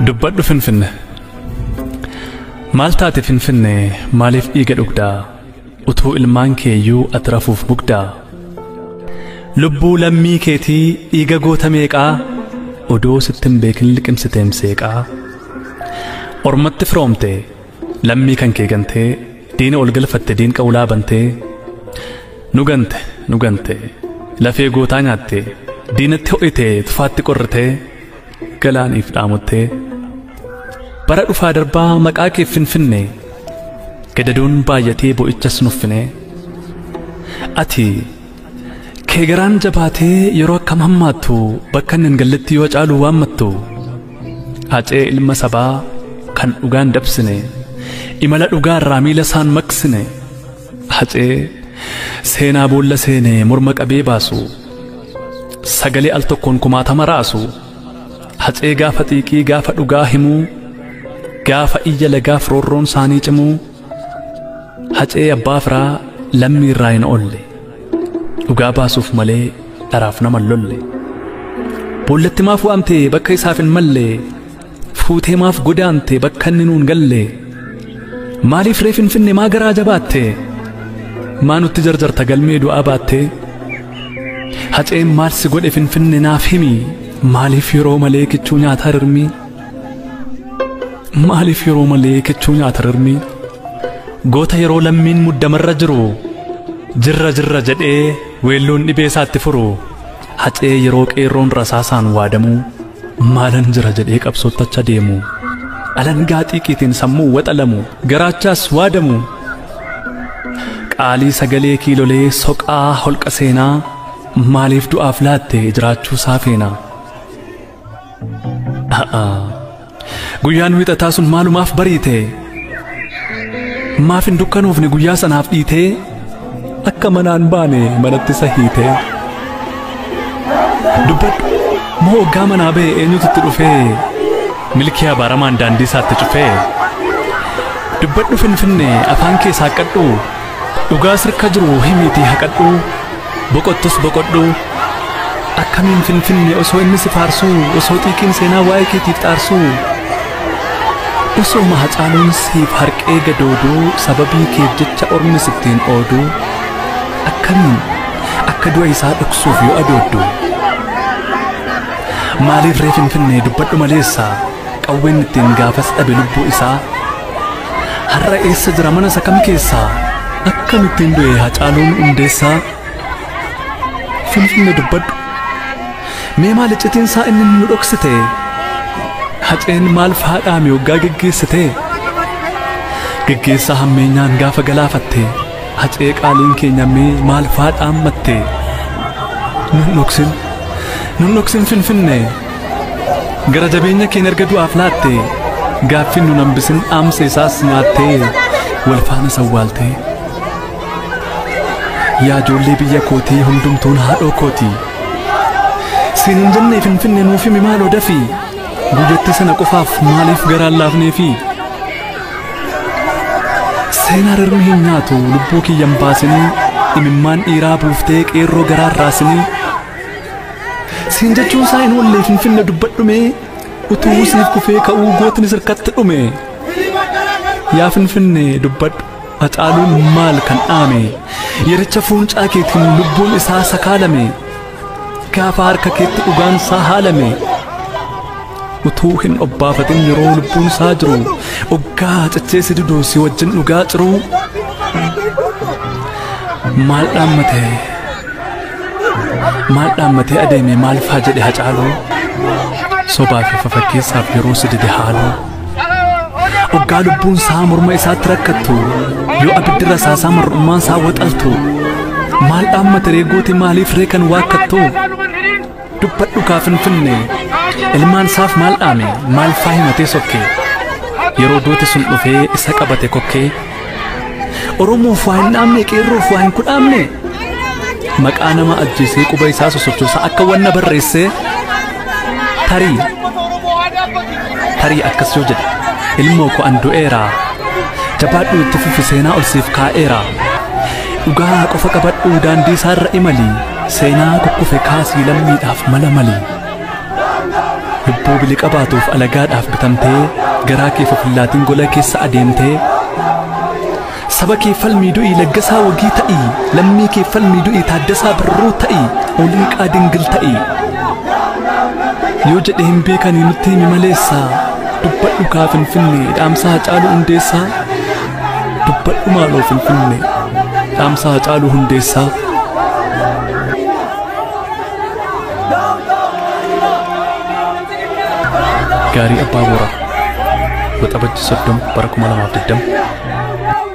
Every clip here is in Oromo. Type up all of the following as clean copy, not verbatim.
dubbadhu finfinne maal taate finfinne maaliif dhiiga dhugdaa utuu ilmaan keeyyuu atrafuuf bugdaa lubbuu lammii keetii dhiiga goota meeqaa odoo sittin beekin liqimsiteem seeqaa ormatti firoomte lammii kan kee gantee diina ol galfatte diin qawlaa bantee nu gante lafee gootaa nyaatte diinatti ho'ite tufaatti qorrite galaaniif dhaamottee bara dhufaa darbaa maqaa kee finfinne gadadoon baay'atee bo'ichas nuffine ati kee garaan jabaatee yeroo akkam hammaattu bakka hin galletti yoo caalu waammattu hacee ilma sabaa kan dhugaan dabsine imala dhugaa irraa miila isaan maqsine hacee seenaa boolla seene morma qabee baasu sagalee al tokkoon kumaatama raasu hacee gaafa xiiqii gaafa dhugaa himuu gaafa iyya lagaaf roorroon isaanii cimuu hacee abbaa firaa lammii irraa hin oolle dhugaa baasuuf malee dharaaf nama lolle boollatti maaf waamte bakka isaaf hin malle fuutee maaf godaante bakka inni nuun galle maaliif ree finfinne maa garaa jabaatte maa nutti jarjarta galmee du'aa baatte haceen maal si godhe finfinne naaf himi maaliif yeroo malee kichuu nyaata rirmi maaliif yeroo malee kichuu nyaata rirmi goota yeroo lammiin muddamarra jiru jirra jedhee weelloon dhibee isaatti furu hacee yeroo qeerroon rasaasaan waadamu maalan jira jedhee qabsoottacha deemu alangaa xiiqiitiin sammuu waxalamu garaachaas waadamu qaalii sagalee kiilolee soqaa holqa seenaa maaliif du'aaf laatte jiraachuu saafeena guyyaan wixataa sun maalumaaf bariite maaf hin dukkanuufne guyyaa sanaaf dhiite akka manaan baane manatti sahiite dubbadhu moo hoggaa manaa ba'e eenyututti dhufee milkii abaaramaan daandii isaatti cufee dubbadhu finfinne afaan kee saaqqadhu dhugaa sirka jiru himiitii haqadhu boqottus boqodhu akkamiin finfinne osoo inni si faarsu osoo xiiqiin seenaa waa'ee keetiif xaarsu osoo mahacaaluun siif harqee gadooduu sababii keef jecha ormi sittiin ooduu akkamiin akka du'a isaa dhoksuuf yoo adooddu maaliif ree finfinne dubbadhu maleessa qawween ittiin gaafas dhabe lubbuu isaa har'a eessa jira mana isa kam keessaa akkamittiin du'e hacaaluun hundeessaa finfinne dubbadhu mee maal iccitiin isaa inni nu dhoksite haceen maal faadhaame waggaa geggeessaa hammeenyaan gaafa galaafatte hacee qaaliin keenya mee maal faadhaammatte nun dhoksin finfinne gara jabeenya keen erga du'aaf laatte gaaffin nun hambisin dhaamsa isaas nyaattee wal faana sawwaaltee yaa ijoollee biyya kootii hundumtuun haadhoo kootii siin hin jenne finfinne nuuf himi maaloo dafii guyyatti sana qofaaf maaliif garaan laafneefi seenaa rirmi hin nyaatu lubbuu kiyyan baasinii imimmaan dhiiraa buuftee qeerroo garaan raasinii siin jechuun isaa hin oolle finfinne dubbadhume utuu siif kufee ka'uu gootni sirkatti dhume yaa finfinne dubbadhu hacaaluun maal kan dhaame yericha fuuncaa keetiin lubbuun isaa sakaalame gaafa harka keetti dhugaan isaa haalame utuu hin obbaafatin yeroo lubbuun isaa jiru oggaa cacceessi diduu si wajjin dhugaa ciru maal dhaammatee adeeme maal faa jedhe hacaaluu sobaa fi fafakkeessaaf yeroo si dide haaluu oggaa lubbuun isaa morma isaatti rakkattu yoo abiddi rasaasaa mar'ummaan isaa waxaltu maal dhaammate reegooti maaliif ree kan waakkattu dubbadhu kaa finfinne ilmaan isaaf maal dhaame maal faa himatee sokke yeroo duuti sun dhufee isa qabate kokkee oromoof waa hin dhaamne qeerroof waa hin kudhaamne maqaa nama ajjeesee quba isaa sosochoosa akka wanna barreessee tarii akkas yoo jedhe ilmoo ko an du'eeraa jabaadhu itti fufi seenaa ol siif kaa'eera dhugaa qofa qabadhu daandii isaarra imali seenaa kukkufe kaasii lammiidhaaf mala mali lubbuu biliqa baatuuf alagaadhaaf bitamtee garaa kee fafillaatiin gola keessa adeemtee saba kee falmii du'ii laggasaa wagii ta'ii lammii kee falmii du'ii taaddasaa birruu ta'ii oliin qaadingil ta'ii yoo jedhe hin beekanii nutti himi maleessaa dubbadhu kaa Finfinnee dhaamsaa Haacaaluu Hundeessaa dubbadhu maaloo Finfinnee dhaamsaa Haacaaluu Hundeessaa. Gaarii Abbaa Booraa Waxabajjii 30 bara 2020.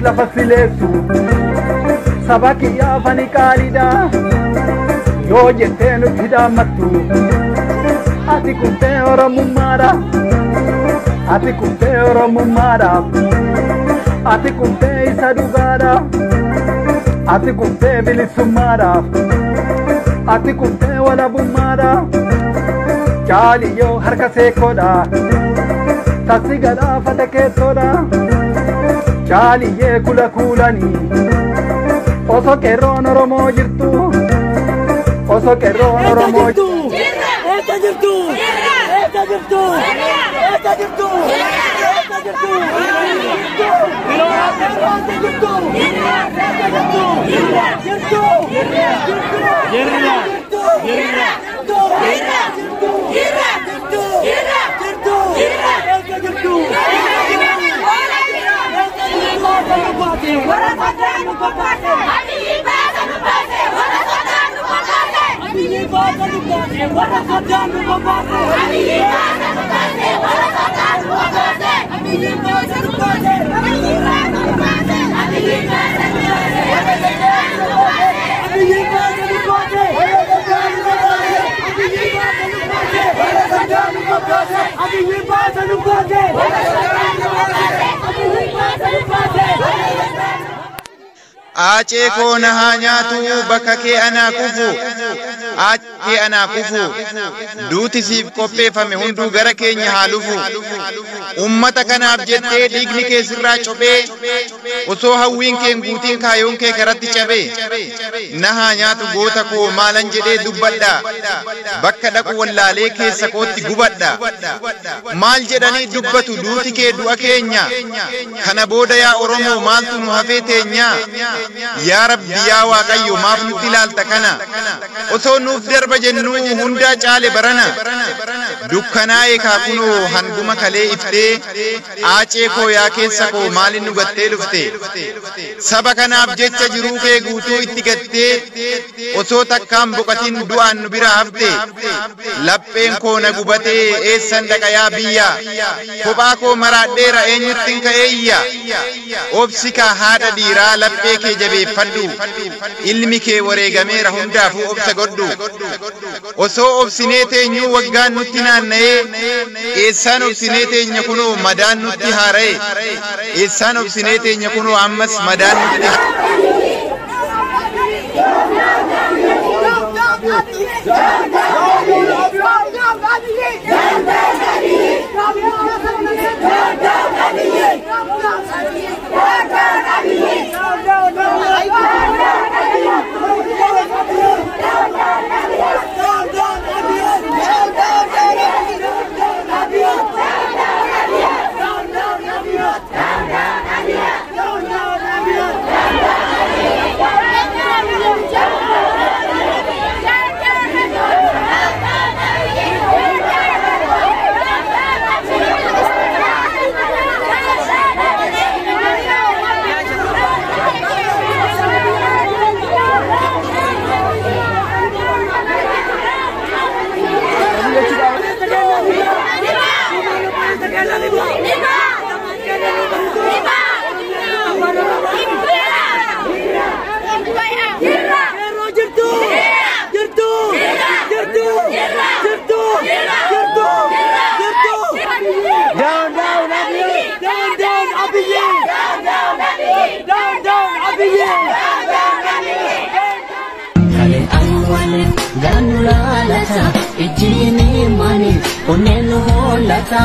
La facilesu sabaki ya fani kalida yo yetenu hidamatu ati kunte oromumara ati kunte oromumara ati kunte isadugara ati kunte bilisumara ati kunte wala bumara chali yo harka se koda tasigala fatake toda chali ye kula kulani oso keron oromo jirtu oso keron oromo jirtu eta jirtu eta jirtu eta jirtu eta jirtu jirtu jirtu jirtu Aache koo na haa nyaatu bakka kee anaa kufu aache anaa kufu duuti siif qopheeffame hunduu gara keenya haa lufu ummata kanaaf jettee dhiigni kee sirraa cophee osoo hawwiin kee guutiin kaayoon kee karatti cabee na haa nyaatu goota koo maalan jedhee dubbadha bakka dhaqu wallaalee keessa kootti gubadha maal jedhanii dubbatu duuti kee du'a keenya kana booda yaa Oromoo maaltu nu hafee teenya yaa Rabbi yaa Waaqayyo maaf nutti ilaalta kana osoo nuuf darba jennu hundaa caale barana dukkanaa'e kaakunoo hanguma kalee iftee aacee koo yaa keessa koo maalin nu gattee dhufte saba kanaaf jecha jiruu kee guutuu itti gattee osoo takkaan boqatiin du'aan nu bira hafte lapheen koo na gubatee eessan dhaqa yaa biyyaa kophaa koo maraadheera eenyuttiin ka'eeyya obsi kaa haadha dhiiraa laphee kee jabeeffadhu ilmi kee wareegameera hundaafuu obsa godhu osoo obsinee teenyuu waggaan nutti naanna'ee eessaan obsinee teenya kunoo madaan nutti haara'e eessaan obsinee teenya kunoo ammas madaan nutti Ijini mani onenu holata